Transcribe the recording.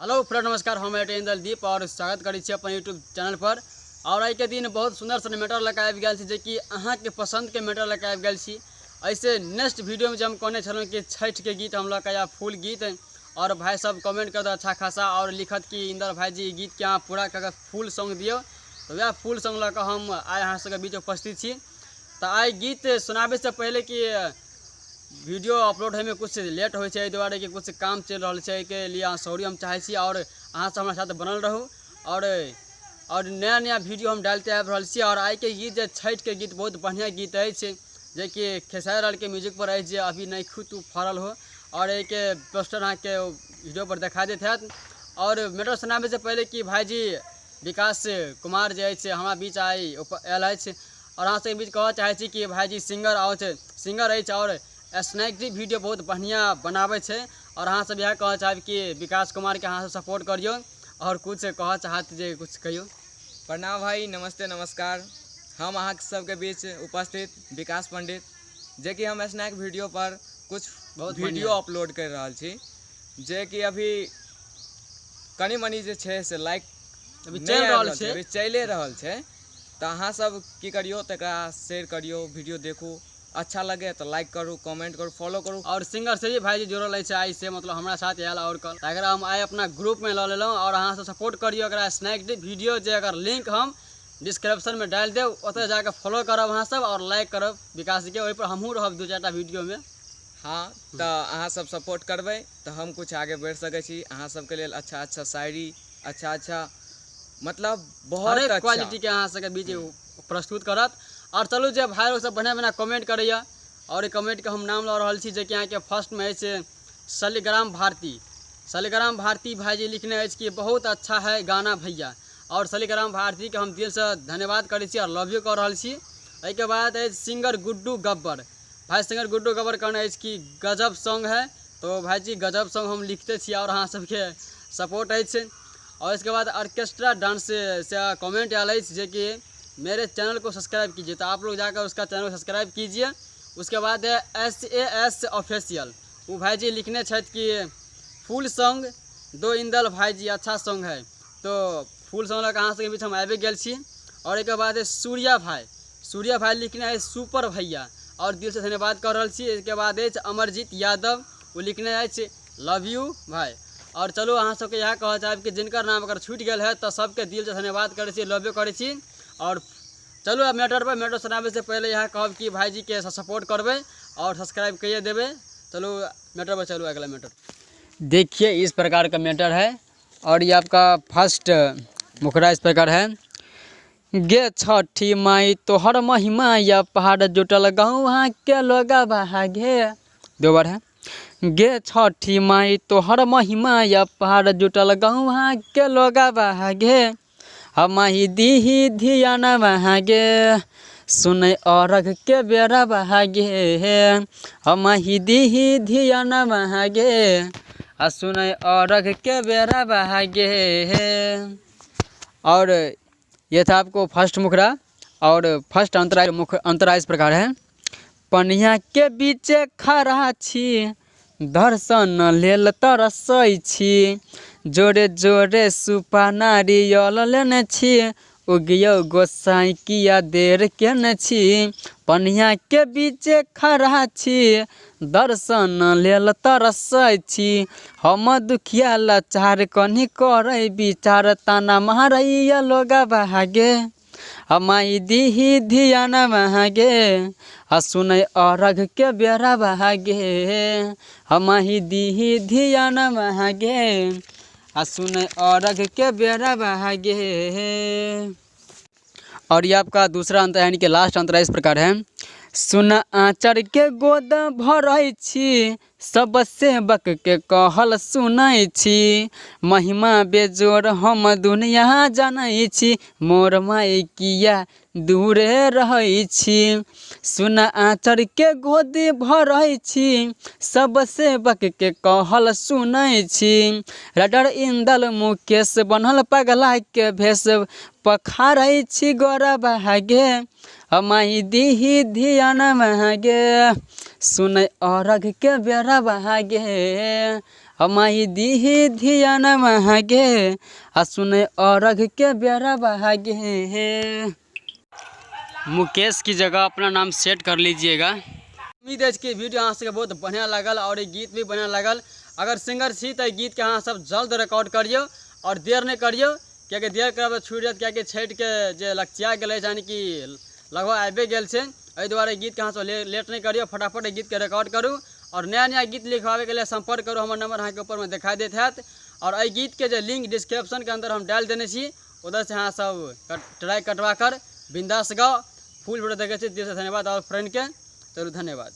Hello friend नमस्कार, हम इंदल दीप और स्वागत करी अपन यूट्यूब चैनल पर। और आई के दिन बहुत सुंदर सन मैटर लेकर आबि गेल छी, जे कि अहाँ के पसंद के मैटर लेकर आबि गेल छी। ऐसे नेक्स्ट वीडियो में हम कहने छलूँ कि छठ के गीत हम लग या फुल गीत, और भाई सब कमेंट कर दो अच्छा खासा और लिखत कि इंदल भाई जी गीत के अहाँ पूरा कर फुल सॉन्ग दियो। तो वह फुल सॉन्ग लग हम आए अहाँ सबके बीच उपस्थित छी। तो आई गीत सुनाबे से पहले कि वीडियो अपलोड होने में कुछ लेट हो दुआरे कि कुछ काम चल रहा है के लिए सॉरी हम चाहे छी। और अहाँ सब हमारे साथ बनल रहू और नया नया वीडियो हम डालते आबि रहल छी। और आई के गीत छठ के गीत बहुत बढ़िया गीत है, जे कि खेसारी लाल के म्यूजिक पर है, अभी नहीं खुद तू फरल हो। और एक पोस्टर अहाँ के वीडियो पर दिखा देते हैं। और मैटर सुनाबे से पहले कि भाईजी विकास कुमार जो है हमारा बीच आयल है, और अहाँ सबके बीच कह चाहे कि भाईजी सिंगर है और स्नैक वीडियो बहुत बढ़िया बनावे छे। और अहाँ सब यह कह चाहे कि विकास कुमार के अहाँ सपोर्ट करियो और कुछ कह चाहत जे कुछ कहियो। प्रणाम भाई, नमस्ते नमस्कार। हम अहाँ सबके बीच उपस्थित विकास पंडित, जे कि हम स्नैक वीडियो पर कुछ बहुत वीडियो अपलोड कर रहा छी, जे कि अभी कनी मनी जे छे से लाइक अभी चल रहा है। तो अहाँ सब की करियो, तकरा शेयर करियो, वीडियो देखू, अच्छा लगे तो लाइक करूँ, कमेंट करूँ, फॉलो करूँ। और सिंगर से भी भाई जुड़ल है आई से, मतलब हमारा साथ आयल और कल अगर हम आए अपना ग्रुप में ला लेलूँ। और अहाँ सब सपोर्ट करियो। अगर स्नैक वीडियो जे अगर लिंक हम डिस्क्रिप्शन में डाल देव, ओते जाकर फॉलो करब अहाँ सब और लाइक करब विकास के, वही पर हमहूँ रहब 2-4टा वीडियो में। हाँ, तो अहाँ सब सपोर्ट करबे तो हम कुछ आगे बढ़ सके छी। अहाँ सबके लिए अच्छा अच्छा शायरी, अच्छा मतलब बहुत अच्छा क्वालिटी के अहाँ सबके बीच प्रस्तुत करत। और चलू जे भाई लोग सब बढ़िया कमेंट करैया, और कमेंट के हम नाम ला रहा छी, जे कि यहाँ के फर्स्ट में है शालिग्राम भारती भाई जी लिखने है कि बहुत अच्छा है गाना भैया। और शालिग्राम भारती के हम दिल से धन्यवाद करै छी और लव यू कर रहा छी। के बाद है सिंगर गुड्डू गब्बर भाई, सिंगर गुड्डू गब्बर कहना है कि गजब सॉन्ग है। तो भाई जी गजब सॉन्ग हम लिखते छी और अहाँ सबके सपोर्ट है। और इसके बाद ऑर्केस्ट्रा डांस से कमेंट आयल है, जे कि मेरे चैनल को सब्सक्राइब कीजिए। तो आप लोग जाकर उसका चैनल को सब्सक्राइब कीजिए। उसके बाद है SAS ऑफिशियल, वो भाई जी लिखने छत कि फुल सॉन्ग दो इंदल भाई जी, अच्छा सॉन्ग है। तो फुल सॉन्ग लगा अहाँ सबके बीच हम आबे गेल छी। और एक बाद है सूर्या भाई लिखने है सुपर भैया, और दिल से धन्यवाद कर रहा छी। इसके बाद है अमरजीत यादव, वो लिखने है लव यू भाई। और चलो अहाँ सबके यहाँ कह चाहे कि जिनकर नाम अगर छूट गया है तो सबके दिल से धन्यवाद करे छी, लव यू करे छी। और चलो अब मैटर सुनाबे से पहले यहाँ कहब कि भाई जी के सपोर्ट करबे और सब्सक्राइब करिए देवे। चलो मैटर पर चलो अगला मैटर देखिए। इस प्रकार का मैटर है, और ये आपका फर्स्ट मुखड़ा इस प्रकार है। गे छठी माई तोहर महिमा या पहाड़ जुटल गाँव वहाँ के लोग भागे। 2 बार है। गे छठी माई तोहर महिमा या पहाड़ जुटल गाँव वहाँ के लोग भागे। हम ही दी धियान बहागे, सुन अरघ के बेरा बहागे। हम ही दी धियान बहागे, सुन अरघ के बेरा बहागे। और ये था आपको फर्स्ट मुखड़ा। और फर्स्ट अंतरा इस प्रकार है। पनिया के बीचे खड़ा छी, दर्शन लेल तरसै छी, जोरे जोरे सुपा नारियल लेने छी, उगियो गोसाई किया देर केने छी। पनिया के बीचे खड़ा छी, दर्शन लेल तरसै छी, हम दुखिया लाचार कनी करे विचार, ताना मारैया लोग भागे। हमाई दी धियान बहागे, सुन अरघ के बेरा बहागे। हमाही दी धियान बहागे, सुन अरघ के बेरा बहागे। और ये आपका दूसरा अंतर यानी कि लास्ट अंतर इस प्रकार है। सुन आचर के गोद भरै छी, सब सेवक के कहल सुनै छी, महिमा बेजोर हम दुनिया जानै छी, मोर माई किया दूरे रहै छी। सुन आचर के गोद भरै छी, सब सेवक के कहल सुनै छी, राइटर इंदल मुकेश बनल पगला के भेष, पखारै छी गोरा बहागे। हमाही दी धियान बहागे, सुन अरघ के बेरा बहागे। हमाही दीही धियान महागे आ सुने औरघ के बेरा बहागे। मुकेश की जगह अपना नाम सेट कर लीजिएगा। उम्मीद है कि वीडियो अहाँ सबके बहुत बढ़िया लगल और ये गीत भी बढ़िया लगल। अगर सिंगर छी तो गीत के अहाँ सब जल्द रिकॉर्ड करियो और देर नहीं करियो, कियाकि देर करब छूट जात, कियाकि छठि के जे लक्ष्या गेल यानी कि लगभग आबे गेल छै। एहि दुआरे गीत के अहाँ सब लेट नहीं करियो, फटाफट गीत के रिकॉर्ड करू और नया नया गीत लिखवावे के लिए संपर्क करू। हमार नंबर अहाँ के ऊपर में दिखाई देत हैत और एहि गीत के जे लिंक डिस्क्रिप्शन के अंदर हम डाल देने छी, उधर से अहाँ सब ट्राई कटवा कर बिंदास गाओ। फुल वीडियो देखे दिल से धन्यवाद और फ्रेंड के जरूर धन्यवाद।